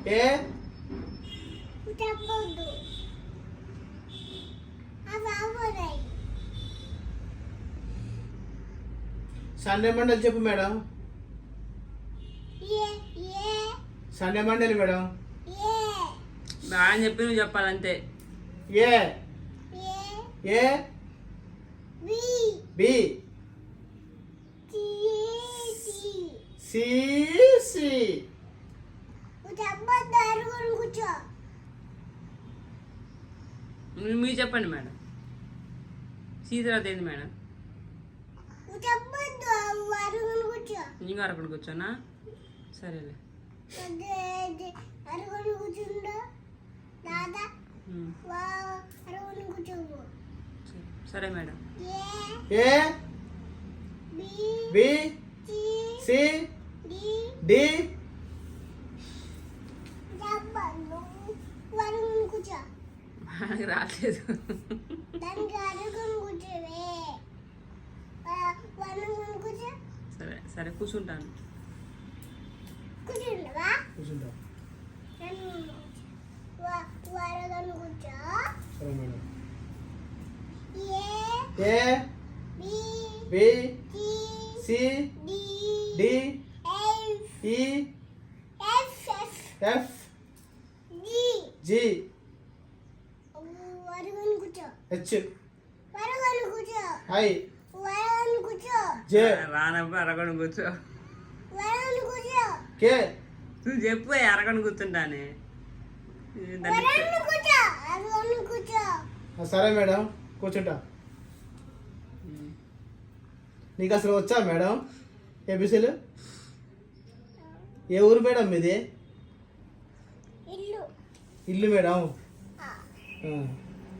ఏ చెప్పొద్దు. అవి అవ్వరాయి. సండే మండలి చెప్పు మేడం. ఏ ఏ సండే మండలి మేడం. ఏ బాగా చెప్పి నువ్వు చెప్పాలంతే. A A A B B C C C C చెప్పొద్దు. అరుగుని కూర్చో. మీరు చెప్పండి మేడం. సీ తర్వాత ఏంది మేడం? చెప్పొద్దు. అరుగుని కూర్చో. ఇంకా అక్కడ కూర్చోనా? సరేలే. అరుగుని కూర్చుండు. దాదా ఉమ్, అరుగుని కూర్చోవు. సరే madam. A A B B C C D D చెప్పను. అరుగుని కూర్చో. మనకి రాలేదు. దానికి అరుగుని కూర్చోవే. అరుగుని కూర్చో. సరే సరే కూర్చుంటాను. కూర్చుండవా? కూర్చుంటా. అరుగుని కూర్చో. సరే madam. A A B B C C D D F E F F F G G అరుగుని కూర్చో. హెచ్ అరుగుని కూర్చో. ఐ అరుగుని కూర్చో. జే రానబ్బా అరగను కూర్చో. అరుగుని కూర్చో. కే నువ్వు చెప్పు అరగను కూర్చుంటానే. అరుగుని కూర్చో. అరుగుని కూర్చో. సరే మేడం కూర్చుంటా. నీకు అసలు వచ్చా మేడం ఏబిసీలు? ఏ ఊరు మేడం మీది? ఇల్లు. ఇల్లు మేడం. ఆ. ఆ.